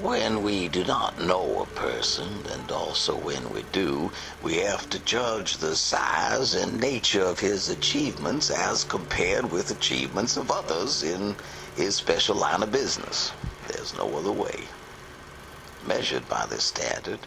When we do not know a person, and also when we do, we have to judge the size and nature of his achievements as compared with achievements of others in his special line of business. There's no other way. Measured by this standard,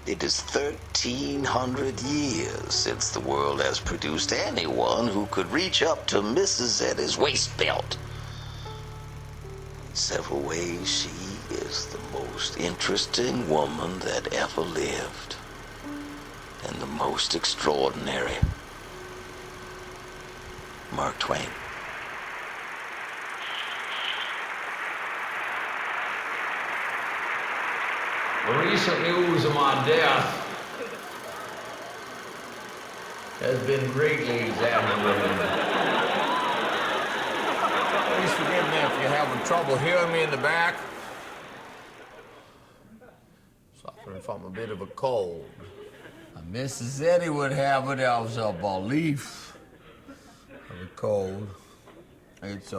it is 1,300 years since the world has produced anyone who could reach up to Mrs. Eddy's waist belt. In several ways, she is the most interesting woman that ever lived, and the most extraordinary. Mark Twain. The recent news of my death has been greatly exaggerated. Please forgive me if you're having trouble hearing me in the back. Suffering from a bit of a cold. Mrs. Eddy would have it as a belief of a cold. It's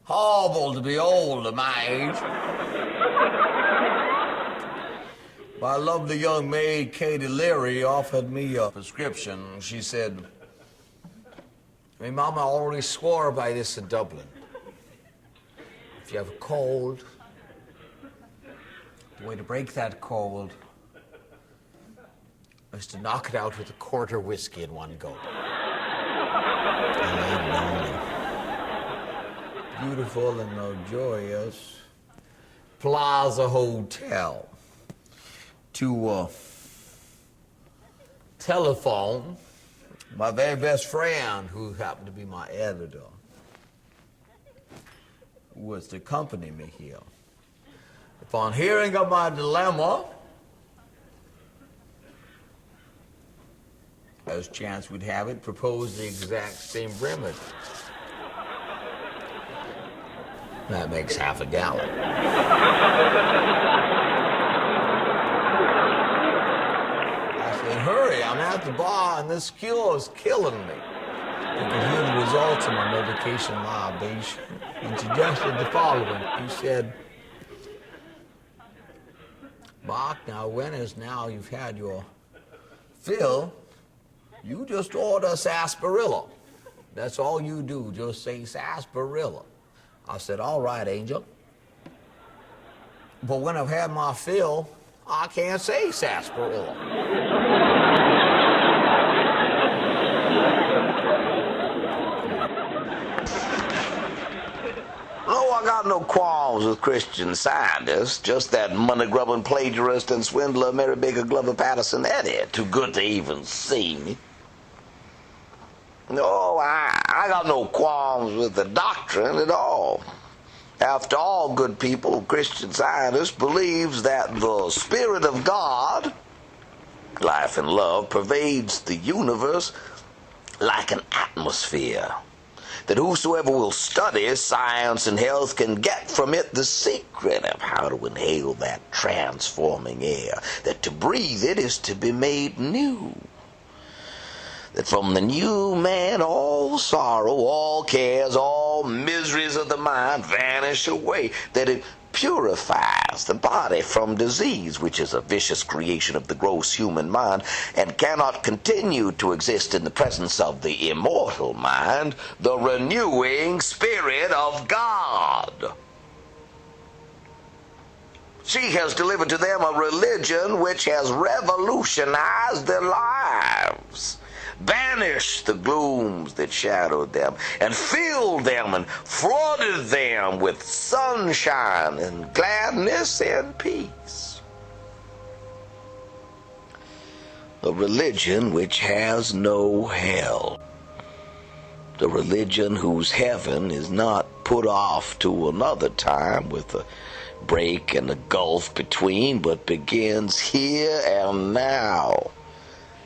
horrible to be old at my age. My lovely young maid, Katie Leary, offered me a prescription. She said, Mama already swore by this in Dublin. If you have a cold, the way to break that cold is to knock it out with a quarter whiskey in one go. Beautiful and luxurious Plaza Hotel to telephone my very best friend, who happened to be my editor, who was to accompany me here. Upon hearing of my dilemma, as chance would have it, proposed the exact same remedy. That makes half a gallon. Hurry, I'm at the bar and this cure is killing me. You can hear the results of my medication libation and suggested the following. He said, Mark, now when is now you've had your fill, you just order sarsaparilla. That's all you do, just say sarsaparilla. I said, all right, Angel. But when I've had my fill, I can't say sarsaparilla. I got no qualms with Christian Scientists, just that money-grubbing plagiarist and swindler Mary Baker Glover Patterson Eddy, too good to even see me. No, I got no qualms with the doctrine at all. After all, good people, Christian Scientist believes that the Spirit of God, life and love, pervades the universe like an atmosphere. That whosoever will study science and health can get from it the secret of how to inhale that transforming air. That to breathe it is to be made new. That from the new man all sorrow, all cares, all miseries of the mind vanish away. That it purifies the body from disease, which is a vicious creation of the gross human mind and cannot continue to exist in the presence of the immortal mind, the renewing Spirit of God. She has delivered to them a religion which has revolutionized their lives, banished the glooms that shadowed them, and filled them and flooded them with sunshine and gladness and peace. A religion which has no hell. The religion whose heaven is not put off to another time with a break and a gulf between, but begins here and now,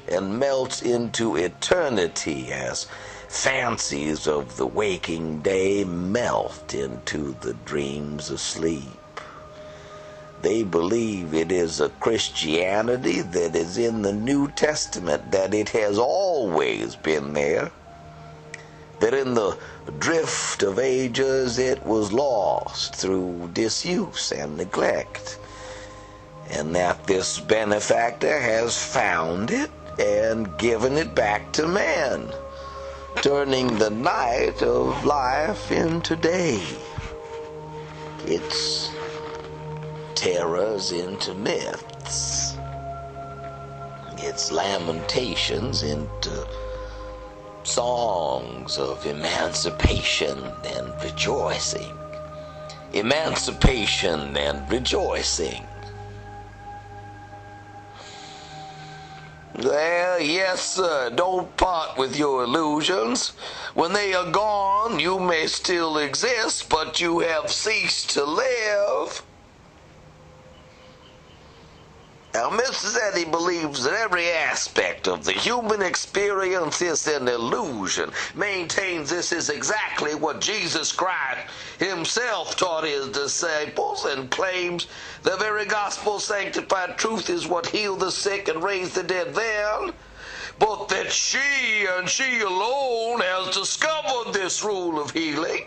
and melts into eternity as fancies of the waking day melt into the dreams of sleep. They believe it is a Christianity that is in the New Testament, that it has always been there, that in the drift of ages it was lost through disuse and neglect, and that this benefactor has found it and given it back to man, turning the night of life into day, its terrors into myths, its lamentations into songs of emancipation and rejoicing. Emancipation and rejoicing. Well, yes, sir, don't part with your illusions. When they are gone, you may still exist, but you have ceased to live. Now, Mrs. Eddy believes that every aspect of the human experience is an illusion, maintains this is exactly what Jesus Christ himself taught his disciples, and claims the very gospel-sanctified truth is what healed the sick and raised the dead then, but that she and she alone has discovered this rule of healing,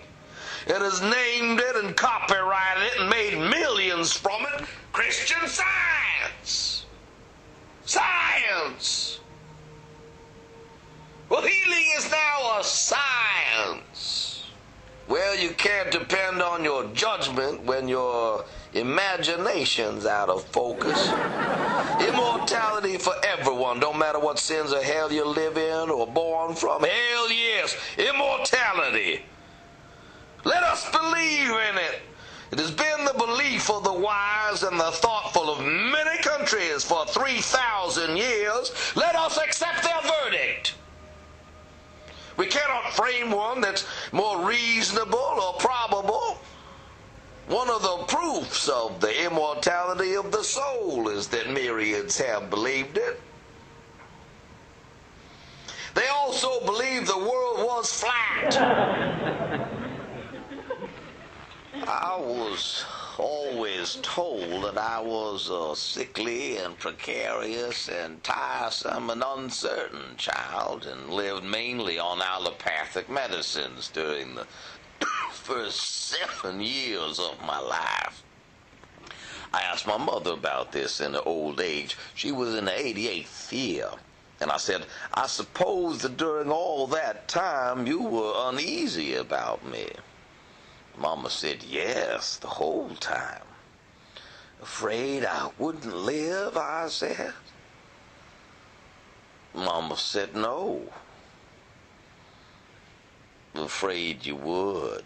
and has named it and copyrighted it and made millions from it Christian Science. Science. Well, healing is now a science. Well, you can't depend on your judgment when your imagination's out of focus. Immortality for everyone, don't matter what sins or hell you live in or born from. Hell yes, immortality. Let us believe in it. It has been the belief of the wise and the thoughtful of many countries for 3,000 years. Let us accept their verdict. We cannot frame one that's more reasonable or probable. One of the proofs of the immortality of the soul is that myriads have believed it. They also believe the world was flat. I was always told that I was a sickly and precarious and tiresome and uncertain child, and lived mainly on allopathic medicines during the first 7 years of my life. I asked my mother about this in her old age. She was in the 88th year. And I said, I suppose that during all that time you were uneasy about me. Mama said, yes, the whole time. Afraid I wouldn't live, I said. Mama said, no. Afraid you would.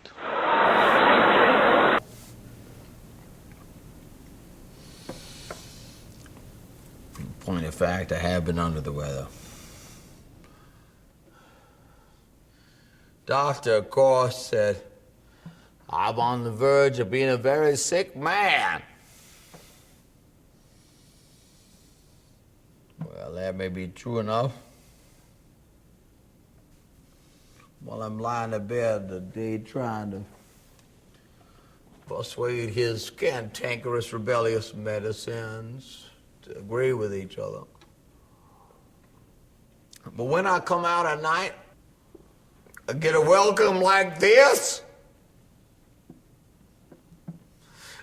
Point of fact, I have been under the weather. Doctor, of course, said, I'm on the verge of being a very sick man. Well, that may be true enough. While I'm lying in bed today trying to persuade his cantankerous, rebellious medicines to agree with each other. But when I come out at night, I get a welcome like this.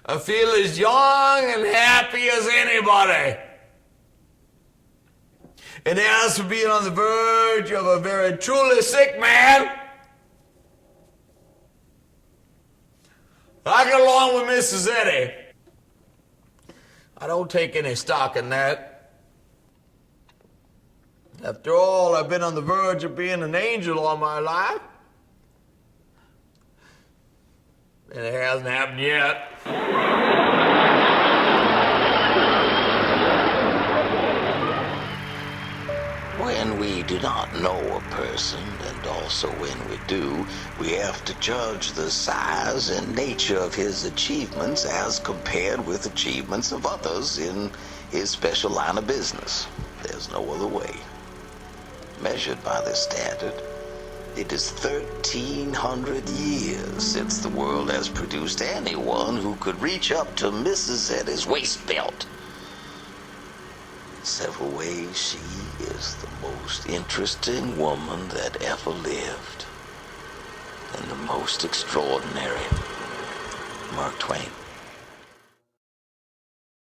I feel as young and happy as anybody. And as for being on the verge of a very truly sick man, I get along with Mrs. Eddy. I don't take any stock in that. After all, I've been on the verge of being an angel all my life. And it hasn't happened yet. When we do not know a person, and also when we do, we have to judge the size and nature of his achievements as compared with achievements of others in his special line of business. There's no other way. Measured by this standard, it is 1,300 years since the world has produced anyone who could reach up to Mrs. Eddy's waist belt. In several ways, she is the most interesting woman that ever lived. and the most extraordinary. Mark Twain.